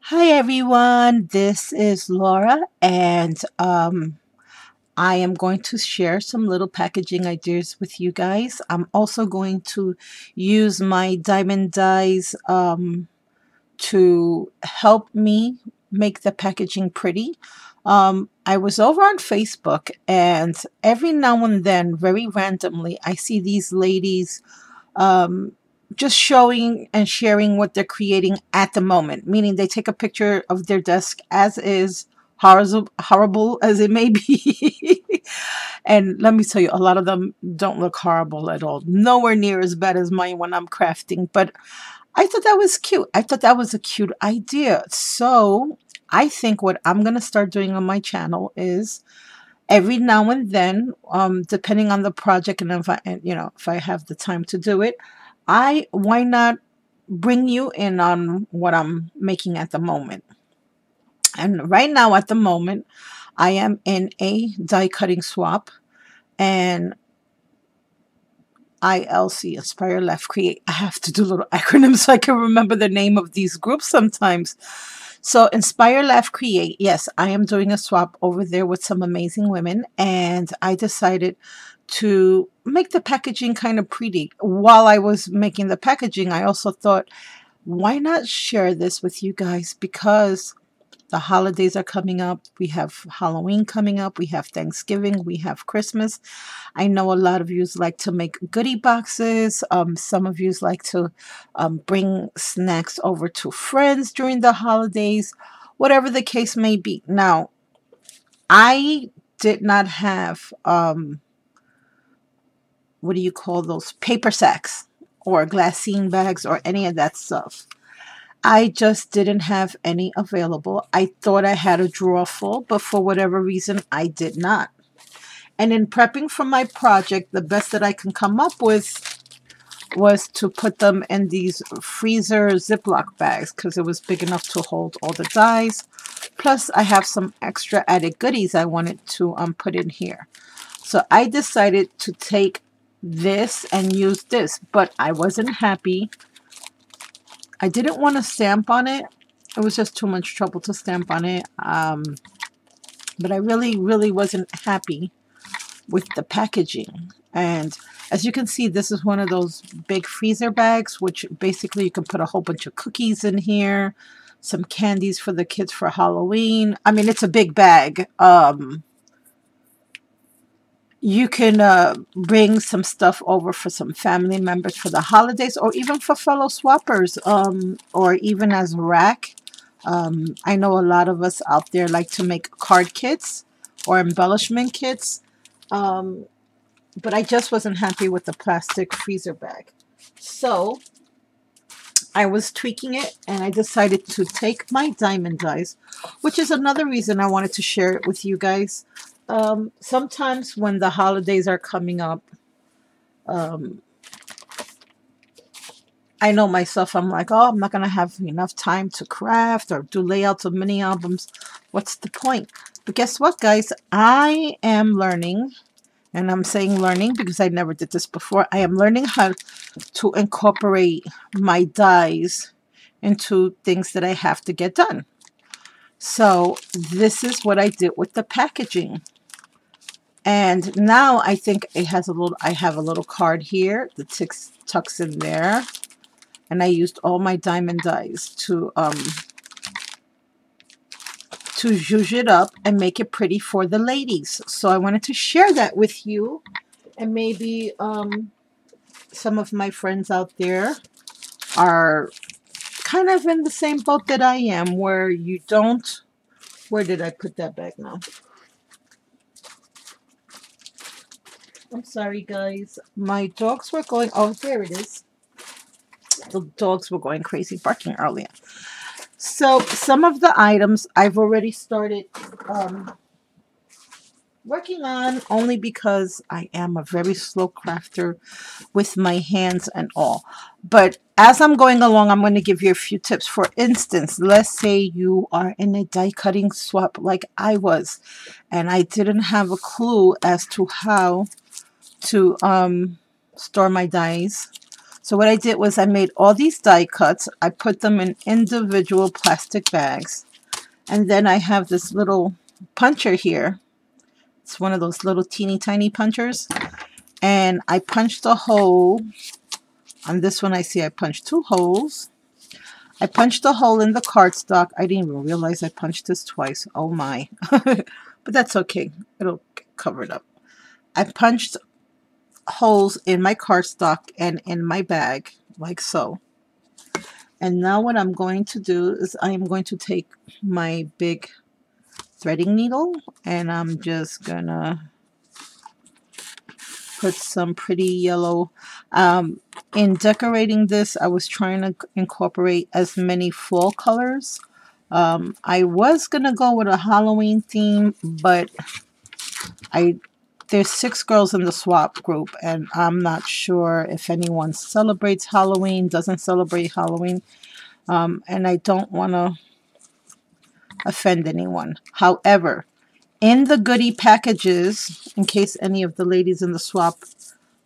Hi everyone, this is Laura, and I am going to share some little packaging ideas with you guys. I'm also going to use my Diamond Dies to help me make the packaging pretty. I was over on Facebook, and every now and then, very randomly, I see these ladies um, just showing and sharing what they're creating at the moment, meaning they take a picture of their desk as is, horrible as it may be. And let me tell you, a lot of them don't look horrible at all. Nowhere near as bad as mine when I'm crafting. But I thought that was cute. I thought that was a cute idea. So I think what I'm going to start doing on my channel is every now and then, depending on the project and if if I have the time to do it, why not bring you in on what I'm making at the moment. And right now at the moment, I am in a die cutting swap, and ILC, Inspire Left Create. I have to do little acronyms so I can remember the name of these groups sometimes. So Inspire Left Create, yes, I am doing a swap over there with some amazing women, and I decided to make the packaging kind of pretty. While I was making the packaging, I also thought, why not share this with you guys? Because the holidays are coming up. We have Halloween coming up. We have Thanksgiving. We have Christmas. I know a lot of you like to make goodie boxes. Some of you like to bring snacks over to friends during the holidays, whatever the case may be. Now, I did not have, what do you call those, paper sacks or glassine bags or any of that stuff. I just didn't have any available. I thought I had a drawer full, but for whatever reason, I did not. And in prepping for my project, the best that I can come up with was to put them in these freezer Ziploc bags because it was big enough to hold all the dies. Plus, I have some extra added goodies I wanted to put in here. So I decided to take this and use this, but I wasn't happy. I didn't want to stamp on it. It was just too much trouble to stamp on it. But I really, really wasn't happy with the packaging. And as you can see, this is one of those big freezer bags, which basically you can put a whole bunch of cookies in here, some candies for the kids for Halloween. I mean, it's a big bag. You can bring some stuff over for some family members for the holidays, or even for fellow swappers, or even as a rack. I know a lot of us out there like to make card kits or embellishment kits. But I just wasn't happy with the plastic freezer bag. So I was tweaking it, and I decided to take my Diamond Dies, which is another reason I wanted to share it with you guys. Sometimes when the holidays are coming up, um, I know myself, I'm like, oh, I'm not going to have enough time to craft or do layouts of mini albums. What's the point? But guess what, guys? I am learning. And I'm saying learning because I never did this before. I am learning how to incorporate my dies into things that I have to get done. So this is what I did with the packaging. And now I think it has a little, I have a little card here that tucks in there. And I used all my Diamond Dies to zhuzh it up and make it pretty for the ladies. So I wanted to share that with you, and maybe some of my friends out there are kind of in the same boat that I am, where you don't, where did I put that back now? I'm sorry, guys. My dogs were going, oh, there it is. The dogs were going crazy barking earlier. So some of the items I've already started working on, only because I am a very slow crafter with my hands and all. But as I'm going along, I'm going to give you a few tips. For instance, let's say you are in a die cutting swap like I was, and I didn't have a clue as to how to store my dies. So what I did was I made all these die cuts. I put them in individual plastic bags. And then I have this little puncher here. It's one of those little teeny tiny punchers. And I punched a hole. On this one I see I punched 2 holes. I punched a hole in the cardstock. I didn't even realize I punched this twice. Oh my. But that's okay. It'll get covered up. I punched holes in my cardstock and in my bag, like so. And now what I'm going to do is I am going to take my big threading needle and I'm just gonna put some pretty yellow. In decorating this, I was trying to incorporate as many fall colors. I was gonna go with a Halloween theme, but there's 6 girls in the swap group, and I'm not sure if anyone celebrates Halloween, doesn't celebrate Halloween, and I don't want to offend anyone. However, in the goodie packages, in case any of the ladies in the swap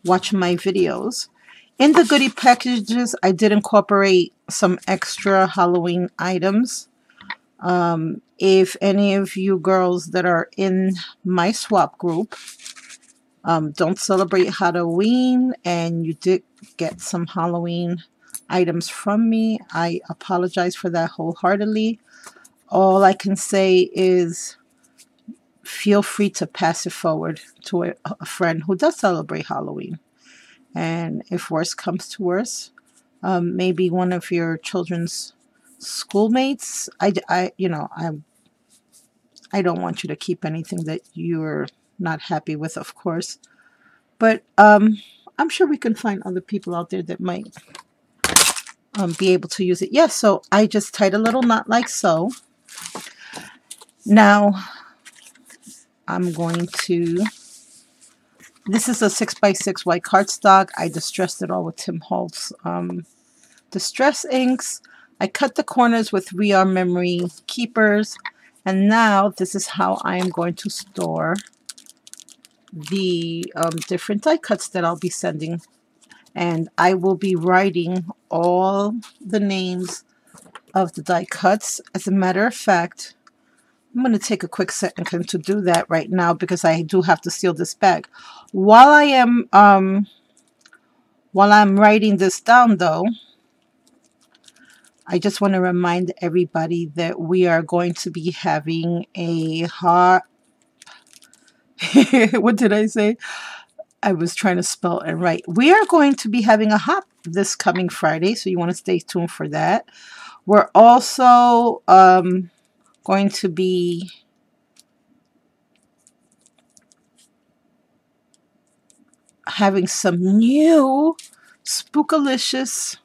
watch my videos, in the goodie packages, I did incorporate some extra Halloween items. If any of you girls that are in my swap group don't celebrate Halloween and you did get some Halloween items from me, I apologize for that wholeheartedly. All I can say is feel free to pass it forward to a friend who does celebrate Halloween. And if worse comes to worse, maybe one of your children's schoolmates. I don't want you to keep anything that you're not happy with, of course. But I'm sure we can find other people out there that might be able to use it. Yes, yeah, so I just tied a little knot like so. Now I'm going to, this is a 6x6 white cardstock. I distressed it all with Tim Holtz distress inks. I cut the corners with We Are Memory Keepers. And now this is how I am going to store the different die cuts that I'll be sending. And I will be writing all the names of the die cuts. As a matter of fact, I'm going to take a quick second to do that right now because I do have to seal this bag. While I'm writing this down though, I just want to remind everybody that we are going to be having a hot what did I say? I was trying to spell and write. We are going to be having a hop this coming Friday, so you want to stay tuned for that. We're also going to be having some new Spookalicious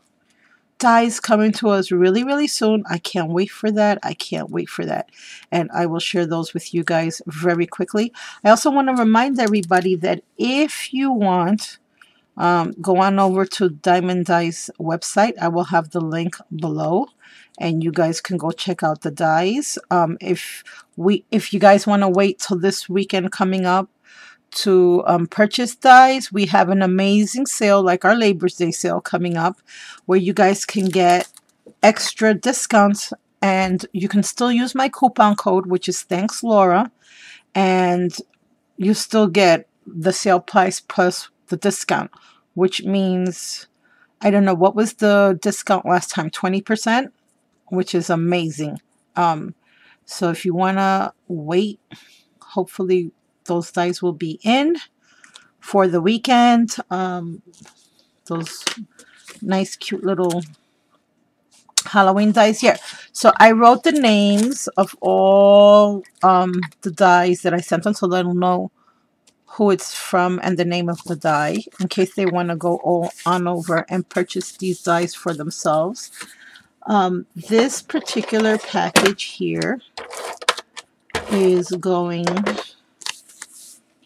dies coming to us really, really soon. I can't wait for that. I can't wait for that. And I will share those with you guys very quickly. I also want to remind everybody that if you want, go on over to Diemond Dies website. I will have the link below and you guys can go check out the dies. If you guys want to wait till this weekend coming up to purchase dies, we have an amazing sale like our Labor's Day sale coming up where you guys can get extra discounts and you can still use my coupon code, which is Thanks Laura, and you still get the sale price plus the discount, which means, I don't know, what was the discount last time? 20%, which is amazing. So if you want to wait, hopefully those dies will be in for the weekend. Those nice, cute little Halloween dies here. So I wrote the names of all the dies that I sent them so they'll know who it's from and the name of the die in case they want to go on over and purchase these dies for themselves. This particular package here is going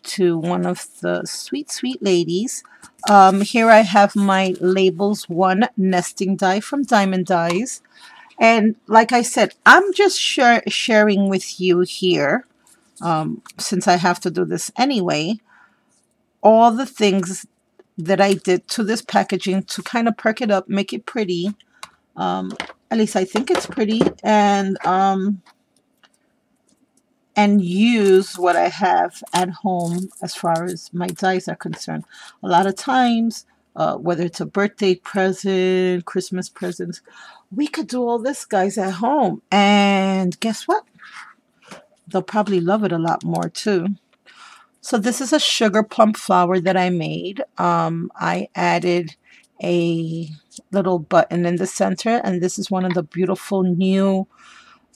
to one of the sweet, sweet ladies. Here I have my Labels 1 nesting die from Diemond Dies. And like I said, I'm just sharing with you here, since I have to do this anyway, all the things that I did to this packaging to kind of perk it up, make it pretty. At least I think it's pretty, and use what I have at home as far as my dies are concerned. A lot of times, whether it's a birthday present, Christmas presents, we could do all this, guys, at home. And guess what? They'll probably love it a lot more too. So this is a sugar plum flower that I made. I added a little button in the center, and this is one of the beautiful new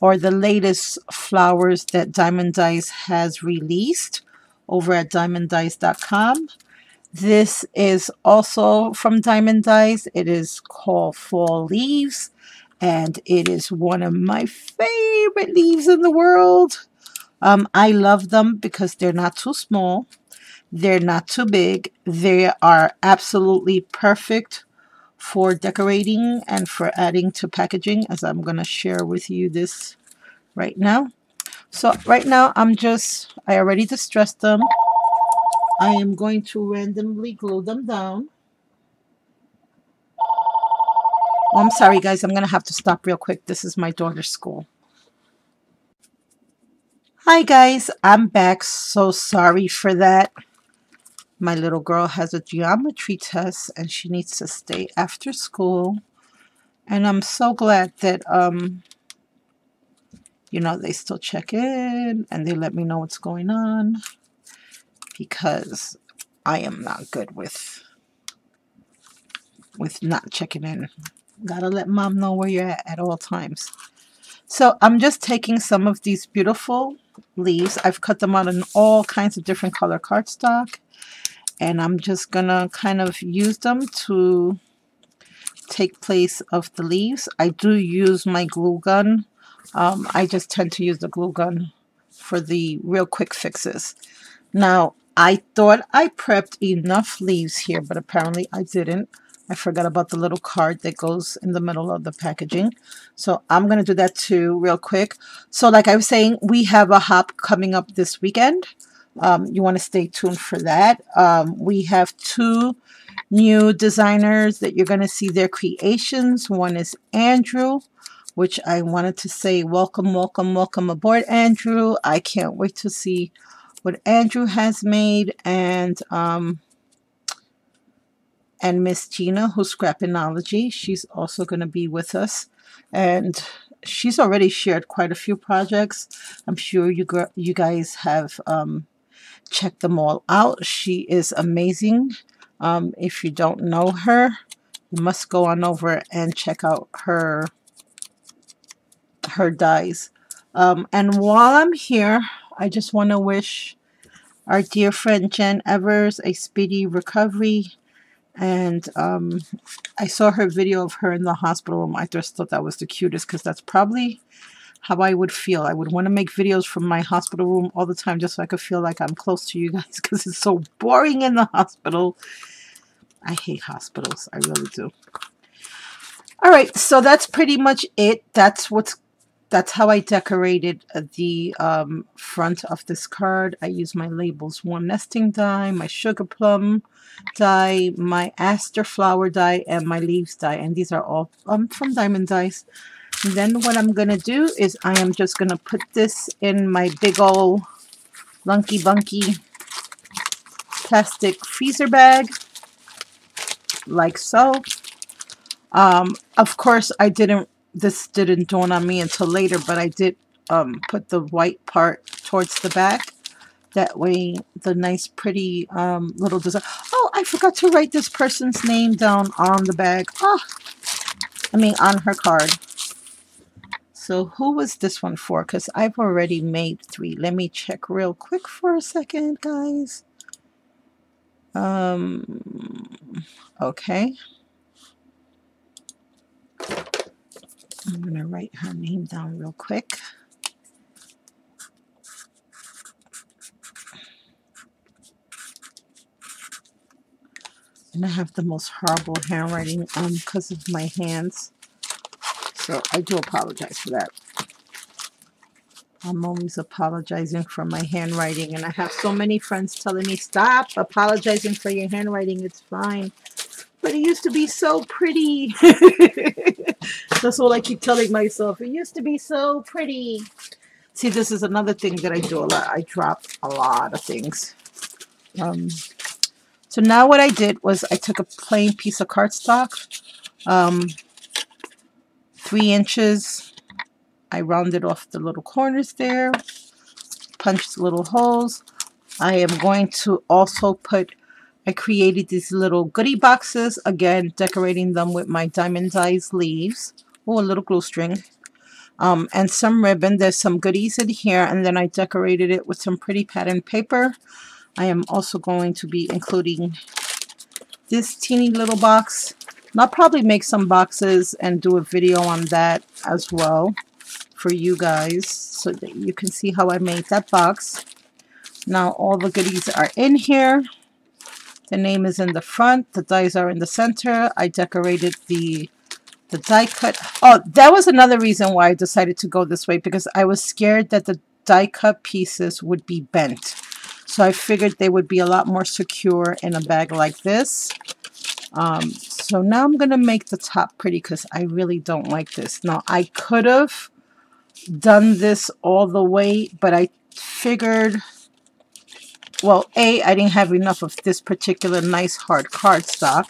or the latest flowers that Diemond Dies has released over at diemonddies.com. This is also from Diemond Dies. It is called Fall Leaves, and it is one of my favorite leaves in the world. I love them because they're not too small. They're not too big. They are absolutely perfect for decorating and for adding to packaging, as I'm going to share with you this right now. So right now I already distressed them. I am going to randomly glue them down. Oh, I'm sorry, guys. I'm going to have to stop real quick. This is my daughter's school. Hi, guys. I'm back. So sorry for that. My little girl has a geometry test and she needs to stay after school. And I'm so glad that, you know, they still check in and they let me know what's going on, because I am not good with not checking in. Gotta let mom know where you're at all times. So I'm just taking some of these beautiful leaves. I've cut them out in all kinds of different color cardstock. And I'm just gonna kind of use them to take place of the leaves. I do use my glue gun. I just tend to use the glue gun for the real quick fixes. Now, I thought I prepped enough leaves here, but apparently I didn't. I forgot about the little card that goes in the middle of the packaging. So I'm going to do that too real quick. So like I was saying, we have a hop coming up this weekend. You want to stay tuned for that. We have two new designers that you're going to see their creations. One is Andrew, which I wanted to say welcome, welcome, welcome aboard, Andrew. I can't wait to see what Andrew has made. And Miss Gina, who's Scrapinology, she's also going to be with us. And she's already shared quite a few projects. I'm sure you guys have checked them all out. She is amazing. If you don't know her, you must go on over and check out her dies. And while I'm here, I just want to wish our dear friend Jen Evers a speedy recovery. And I saw her video of her in the hospital room. I just thought that was the cutest, because that's probably how I would feel. I would want to make videos from my hospital room all the time just so I could feel like I'm close to you guys, because it's so boring in the hospital. I hate hospitals. I really do. All right, so that's pretty much it. That's how I decorated the front of this card. I used my Labels Warm Nesting die, my Sugar Plum die, my Aster Flower die, and my Leaves die. And these are all from Diemond Dies. And then what I'm going to do is I am just going to put this in my big old lunky bunky plastic freezer bag, like so. Of course, this didn't dawn on me until later, but I did put the white part towards the back. That way, the nice, pretty little design. Oh, I forgot to write this person's name down on the bag. Oh, on her card. So who was this one for? Because I've already made 3. Let me check real quick for a second, guys. Okay. I'm going to write her name down real quick. And I have the most horrible handwriting because of my hands. So I do apologize for that. I'm always apologizing for my handwriting, and I have so many friends telling me, stop apologizing for your handwriting, it's fine. But it used to be so pretty. That's all I keep telling myself. It used to be so pretty. See, this is another thing that I do a lot. I drop a lot of things. So now what I did was I took a plain piece of cardstock, 3 inches. I rounded off the little corners there, punched little holes. I am going to also I created these little goodie boxes, again, decorating them with my Diemond Dies leaves. Oh, a little glue string. And some ribbon. There's some goodies in here, and then I decorated it with some pretty pattern paper. I am also going to be including this teeny little box. And I'll probably make some boxes and do a video on that as well for you guys so that you can see how I made that box. Now all the goodies are in here. The name is in the front. The dies are in the center. I decorated the die cut. Oh, that was another reason why I decided to go this way, because I was scared that the die cut pieces would be bent. So I figured they would be a lot more secure in a bag like this. So now I'm going to make the top pretty because I really don't like this. Now I could have done this all the way, but I figured, well, A, I didn't have enough of this particular nice hard cardstock.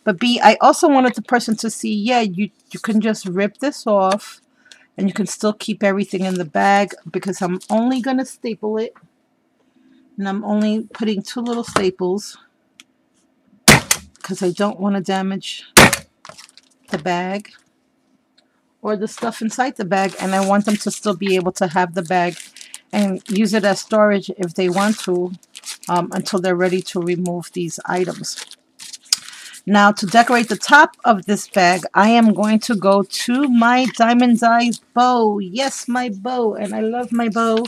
But B, I also wanted the person to see, yeah, you can just rip this off and you can still keep everything in the bag, because I'm only going to staple it. And I'm only putting 2 little staples because I don't want to damage the bag or the stuff inside the bag. And I want them to still be able to have the bag and use it as storage if they want to, until they're ready to remove these items. Now to decorate the top of this bag, I am going to go to my Diemond Dies bow. Yes, my bow. And I love my bow.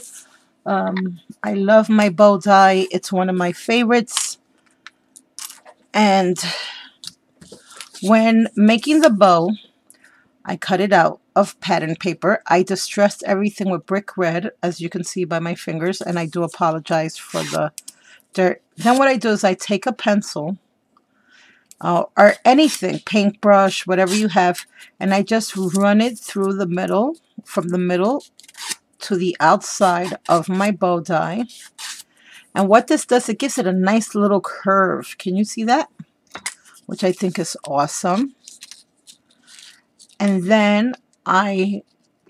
I love my bow die. It's one of my favorites. And when making the bow, I cut it out of pattern paper. I distressed everything with brick red, as you can see by my fingers. And I do apologize for the dirt. Then what I do is I take a pencil, or anything, paintbrush, whatever you have, and I just run it through the middle, from the middle to the outside of my bow die. And what this does, it gives it a nice little curve. Can you see that? Which I think is awesome. And then I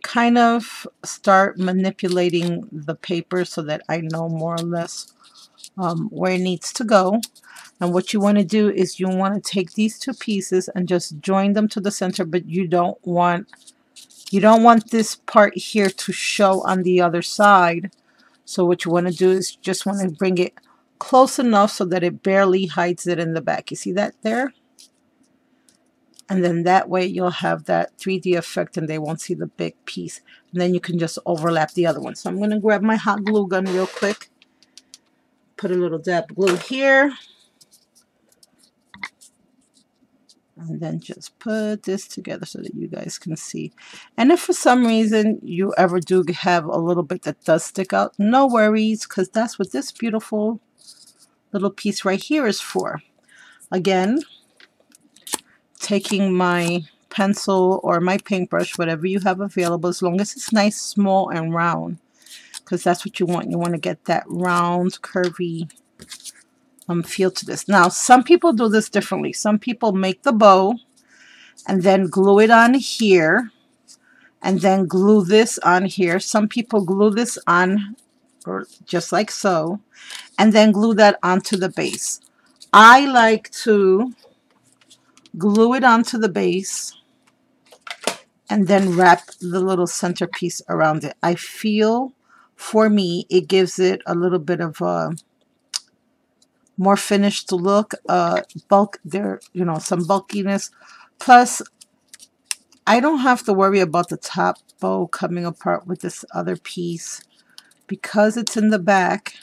kind of start manipulating the paper so that I know more or less where it needs to go. And what you want to do is you want to take these 2 pieces and just join them to the center, but you don't want this part here to show on the other side. So what you want to do is just want to bring it close enough so that it barely hides it in the back. You see that there? And then that way you'll have that 3D effect and they won't see the big piece. And then you can just overlap the other one. So I'm going to grab my hot glue gun real quick. Put a little dab of glue here. And then just put this together so that you guys can see. And if for some reason you ever do have a little bit that does stick out, no worries, because that's what this beautiful little piece right here is for. Again, taking my pencil or my paintbrush, whatever you have available, as long as it's nice, small, and round, because that's what you want. You want to get that round, curvy feel to this. Now, some people do this differently. Some people make the bow and then glue it on here and then glue this on here. Some people glue this on, or just like so, and then glue that onto the base. I like to glue it onto the base and then wrap the little centerpiece around it. I feel, for me, it gives it a little bit of a more finished look, bulk there, you know, some bulkiness. Plus, I don't have to worry about the top bow coming apart with this other piece because it's in the back.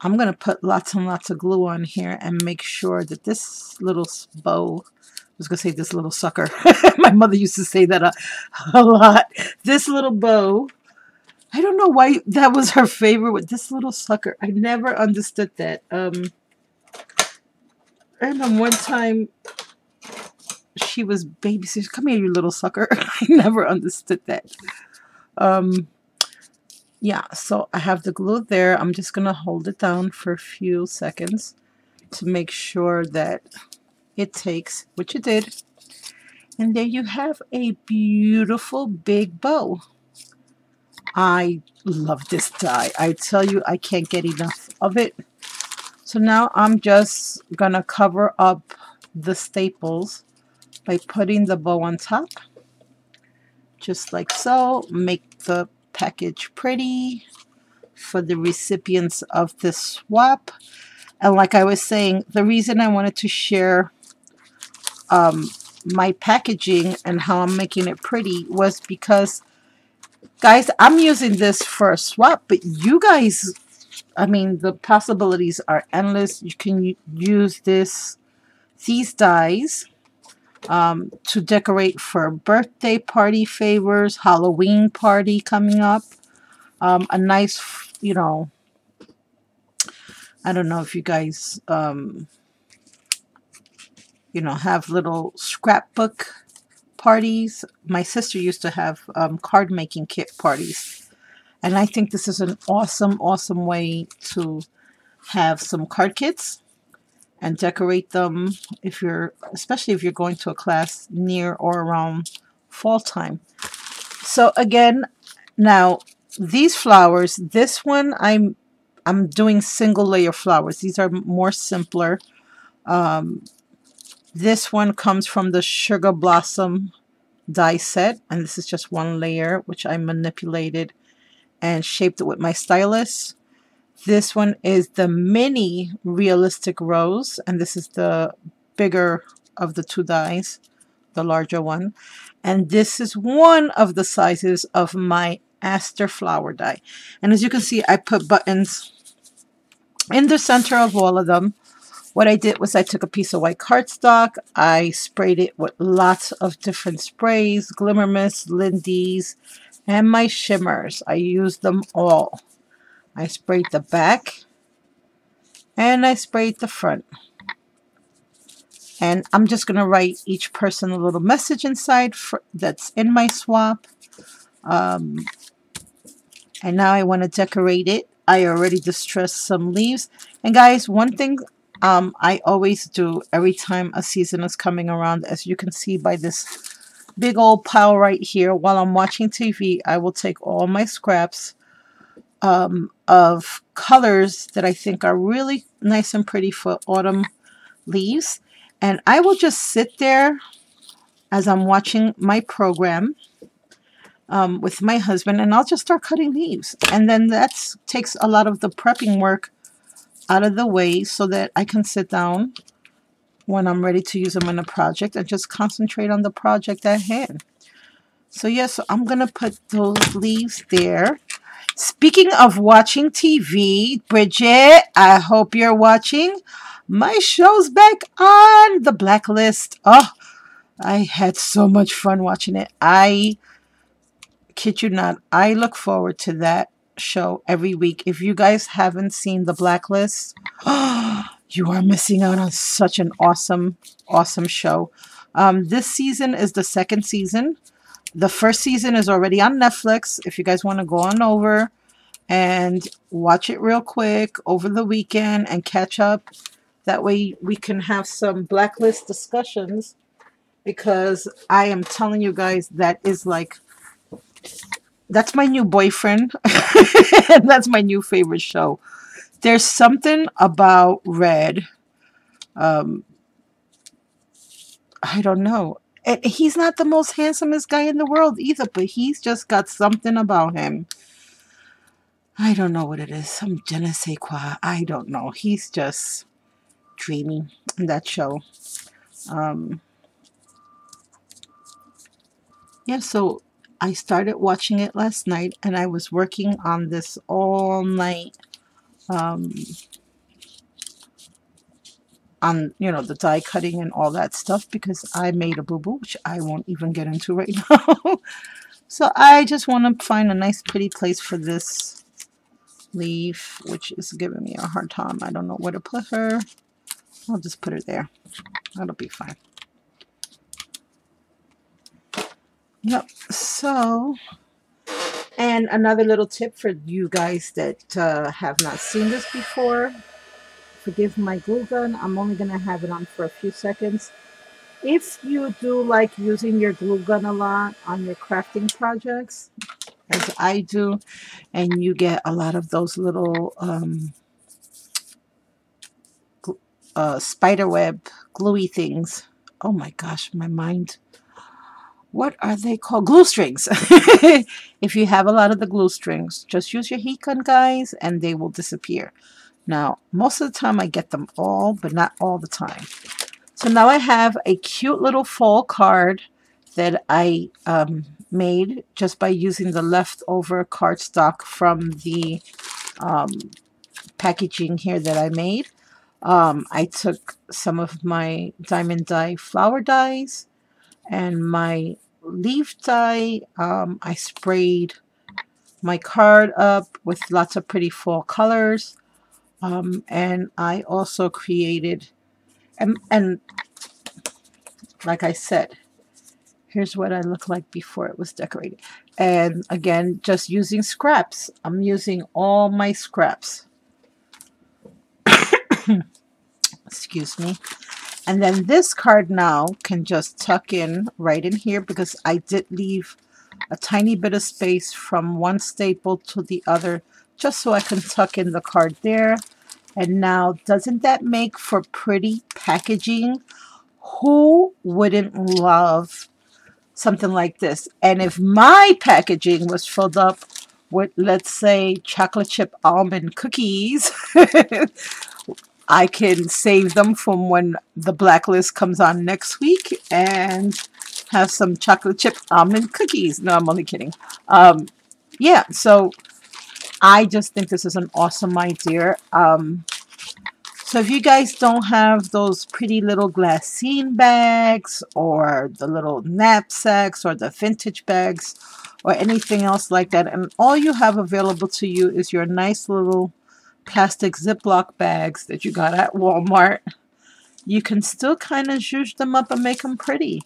I'm going to put lots and lots of glue on here and make sure that this little bow, I was going to say this little sucker. My mother used to say that a lot. This little bow I don't know why that was her favorite with this little sucker. I never understood that. And then one time she was babysitting. Come here, you little sucker. I never understood that. Um, yeah, so I have the glue there. I'm just going to hold it down for a few seconds to make sure that it takes, which it did. And there you have a beautiful big bow. I love this die. I tell you, I can't get enough of it. So now I'm just going to cover up the staples by putting the bow on top. Just like so. Make the package pretty for the recipients of this swap. And like I was saying, the reason I wanted to share my packaging and how I'm making it pretty was because, guys, I'm using this for a swap, but you guys, I mean, the possibilities are endless. You can use these dies to decorate for birthday party favors, Halloween party coming up. A nice, you know, I don't know if you guys, you know, have little scrapbook parties. My sister used to have card making kit parties. And I think this is an awesome, awesome way to have some card kits and decorate them if you're, especially if you're going to a class near or around fall time. So again, now these flowers, this one I'm doing single layer flowers. These are more simpler. This one comes from the Sugar Blossom die set, and this is just one layer, which I manipulated and shaped it with my stylus. This one is the mini realistic rose, and this is the bigger of the two dies, the larger one. And this is one of the sizes of my Aster Flower die. And as you can see, I put buttons in the center of all of them. What I did was I took a piece of white cardstock, I sprayed it with lots of different sprays, Glimmer Mist, Lindy's, and my shimmers. I used them all. I sprayed the back and I sprayed the front. And I'm just going to write each person a little message inside that's in my swap. And now I want to decorate it. I already distressed some leaves. And guys, one thing I always do every time a season is coming around, as you can see by this big old pile right here, while I'm watching TV, I will take all my scraps of colors that I think are really nice and pretty for autumn leaves. And I will just sit there as I'm watching my program with my husband, and I'll just start cutting leaves. And then that takes a lot of the prepping work out of the way so that I can sit down when I'm ready to use them in a project and just concentrate on the project at hand. So yeah, so I'm going to put those leaves there. Speaking of watching TV, Bridget, I hope you're watching. My show's back on The Blacklist. Oh, I had so much fun watching it. I kid you not, I look forward to that show every week. If you guys haven't seen The Blacklist, you are missing out on such an awesome, awesome show. This season is the second season. The first season is already on Netflix. If you guys want to go on over and watch it real quick over the weekend and catch up, that way we can have some Blacklist discussions, because I am telling you guys, that is like, that's my new boyfriend. And that's my new favorite show. There's something about Red. I don't know. He's not the most handsomest guy in the world either, but he's just got something about him. I don't know what it is. Some je ne sais quoi. I don't know. He's just dreamy in that show. Yeah, so I started watching it last night, and I was working on this all night. On, you know, the die cutting and all that stuff, because I made a boo-boo, which I won't even get into right now. So I just want to find a nice pretty place for this leaf, which is giving me a hard time. I don't know where to put her. I'll just put her there. That'll be fine. Yep. So, and another little tip for you guys that have not seen this before. Forgive my glue gun. I'm only going to have it on for a few seconds. If you do like using your glue gun a lot on your crafting projects, as I do, and you get a lot of those little spider web gluey things. Oh my gosh, my mind. What are they called? Glue strings. If you have a lot of the glue strings, just use your heat gun, guys, and they will disappear. Now, most of the time I get them all, but not all the time. So now I have a cute little fall card that I made just by using the leftover cardstock from the packaging here that I made. I took some of my Diemond Die flower dies and my leaf dye. I sprayed my card up with lots of pretty fall colors. And I also created, and like I said, here's what I looked like before it was decorated. And again, just using scraps. I'm using all my scraps. Excuse me. And then this card now can just tuck in right in here because I did leave a tiny bit of space from one staple to the other just so I can tuck in the card there. And now, doesn't that make for pretty packaging? Who wouldn't love something like this? And if my packaging was filled up with, let's say, chocolate chip almond cookies, I can save them from when the blacklist comes on next week and have some chocolate chip almond cookies. No, I'm only kidding. Yeah, so I just think this is an awesome idea. So if you guys don't have those pretty little glassine bags or the little knapsacks or the vintage bags or anything else like that, and all you have available to you is your nice little plastic Ziploc bags that you got at Walmart, you can still kind of zhuzh them up and make them pretty.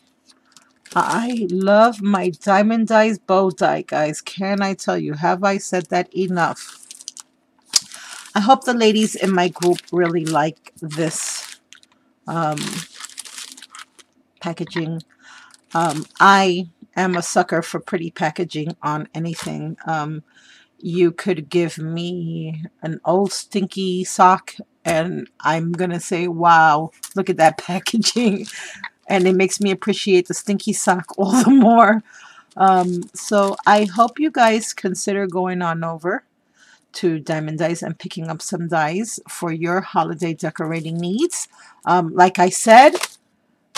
I love my Diemond Dies bow die, guys. Can I tell you? Have I said that enough? I hope the ladies in my group really like this packaging. I am a sucker for pretty packaging on anything. You could give me an old stinky sock and I'm going to say, wow, look at that packaging. And it makes me appreciate the stinky sock all the more. So I hope you guys consider going on over to Diemond Dies and picking up some dies for your holiday decorating needs. Like I said,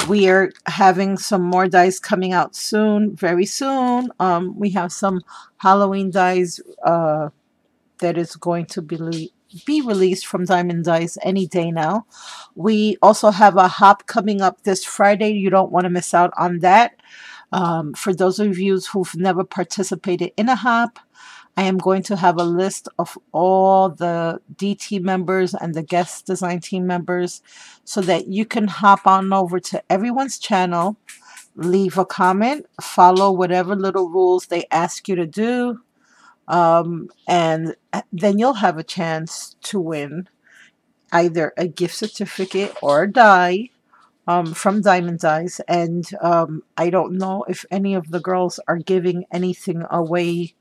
we are having some more dies coming out soon, very soon. We have some Halloween dies that is going to be released from Diemond Dies any day now. We also have a hop coming up this Friday. You don't want to miss out on that. For those of you who've never participated in a hop, I am going to have a list of all the DT members and the guest design team members so that you can hop on over to everyone's channel, leave a comment, follow whatever little rules they ask you to do, and then you'll have a chance to win either a gift certificate or a die from Diemond Dies. And I don't know if any of the girls are giving anything away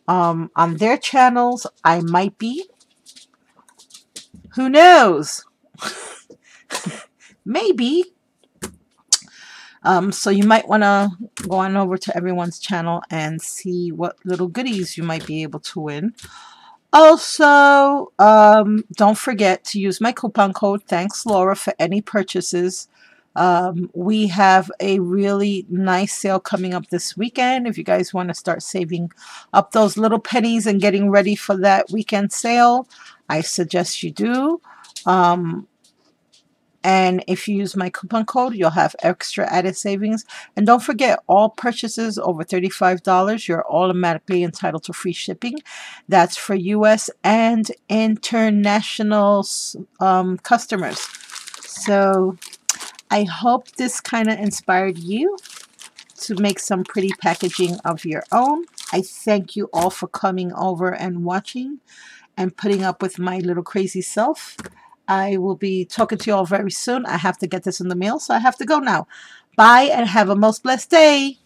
on their channels. I might be. Who knows? Maybe. So you might want to go on over to everyone's channel and see what little goodies you might be able to win. Also, don't forget to use my coupon code Thanks Laura for any purchases. We have a really nice sale coming up this weekend. If you guys want to start saving up those little pennies and getting ready for that weekend sale, I suggest you do. And if you use my coupon code, you'll have extra added savings. And don't forget, all purchases over $35, you're automatically entitled to free shipping. That's for US and international customers. So I hope this kind of inspired you to make some pretty packaging of your own. I thank you all for coming over and watching and putting up with my little crazy self. I will be talking to you all very soon. I have to get this in the mail, so I have to go now. Bye and have a most blessed day.